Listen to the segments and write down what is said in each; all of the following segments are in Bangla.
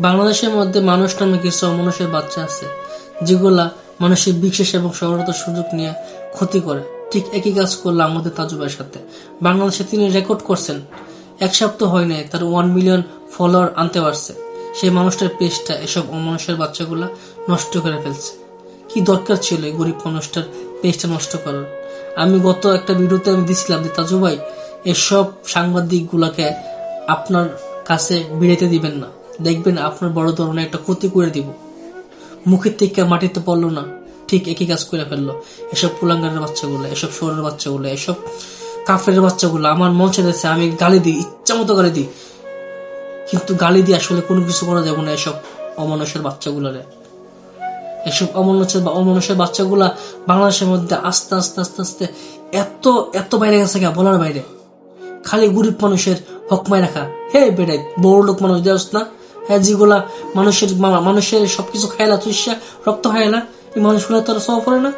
বাংলাদেশের মধ্যে মানুষ নামে কিছু অমানুষের বাচ্চা আছে যেগুলা মানুষের বিশেষ এবং সরলতার সুযোগ নিয়ে ক্ষতি করে। ঠিক একই কাজ করলো আমাদের তাজুবের সাথে। বাংলাদেশে তিনি রেকর্ড করছেন 1 সপ্তাহ হয় নাই তার 1 মিলিয়ন ফলোয়ার আনতে পারছে। সেই মানুষটার পেজটা এসব অমানুষের বাচ্চাগুলা নষ্ট করে ফেলছে। কি দরকার ছিল এই গরিব মানুষটার পেজটা নষ্ট করার? আমি গত একটা ভিডিওতে আমি দিছিলাম যে তাজু ভাই এসব সাংবাদিক গুলাকে আপনার কাছে বিড়াইতে দিবেন না, দেখবেন আপনার বড় ধরনের একটা ক্ষতি করে দিব। মুখের থেকে মাটিতে পড়লো না, ঠিক একই কাজ করে ফেললো এসব কুলাঙ্গারের বাচ্চাগুলো, এসব শহরের বাচ্চাগুলো, এসব কাফের বাচ্চাগুলো। আমার মন চাইছে আমি গালি দিই, ইচ্ছা মতো গালি দিই, কিন্তু গালি দিয়ে আসলে কোনো কিছু করা যাবে না এসব অমানুষের বাচ্চাগুলারে। এসব অমানুষের বাচ্চাগুলা বাংলাদেশের মধ্যে আস্তে আস্তে আস্তে আস্তে এত এত বাইরে গেছে বলার বাইরে। খালি গরিব মানুষের হকমায় রাখা। হে বেড়ে বড় লোক মানুষ দেওয়া না, হ্যাঁ যেগুলা মানুষের সবকিছু খাইলা চুষা রক্ত খাইলা, এই মানুষগুলা তারা সব করে না।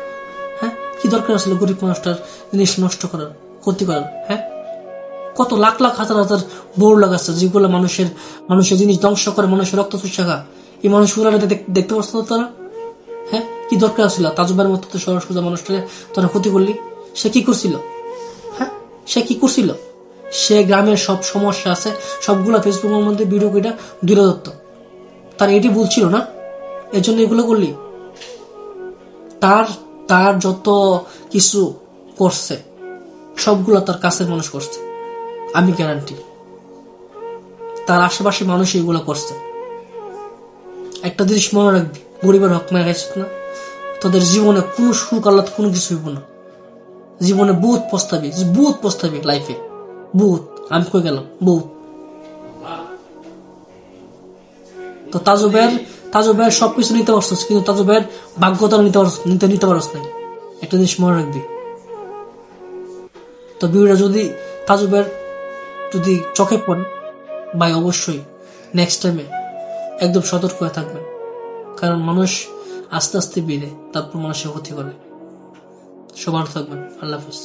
হ্যাঁ, কি দরকার আসলে গরিব মানুষটার জিনিস নষ্ট করার, ক্ষতি করার? হ্যাঁ, কত লাখ লাখ হাজার হাজার বড় লোক আছে যেগুলো মানুষের জিনিস ধ্বংস করে, মানুষের রক্ত চুষা খা। এই মানুষগুলা দেখতে পাচ্ছ তারা? হ্যাঁ, কি দরকার ছিল তাজুবের মতো তো সরস সোজা মানুষটাকে তোরা ক্ষতি করলি? সে কি করছিল? হ্যাঁ, সে কি করছিল? সে গ্রামের সব সমস্যা আছে সবগুলা ফেসবুকের মধ্যে ভিডিও কইটা দূরে ধরত। তার এটি ভুল ছিল না, এর জন্য এগুলো করলি? তার যত কিছু করছে সবগুলো তার কাছের মানুষ করছে, আমি গ্যারান্টি। তার আশেপাশে মানুষ এগুলো করছে। একটা জিনিস মনে রাখবি, গরিবের হক মেরে গেছে না, তোদের জীবনে কোনো সুখ আল্লাহ কোনো কিছু হইব না। জীবনে বহুত পস্তাবি লাইফে, বহুত। আমি কই গেলাম বহুত। তো তাজুবের সবকিছু নিতে পারছিস, কিন্তু তাজুবের ভাগ্যতা নিতে পারছ না। একটা জিনিস মনে রাখবি। তো ভিডিওটা যদি তাজুবের যদি চোখে পড়ে ভাই, অবশ্যই নেক্সট টাইমে একদম সতর্ক হয়ে থাকবেন, কারণ মানুষ আস্তে আস্তে বেড়ে তারপর মানুষের ক্ষতি করে। সবার থাকবেন। আল্লাহ হাফিজ।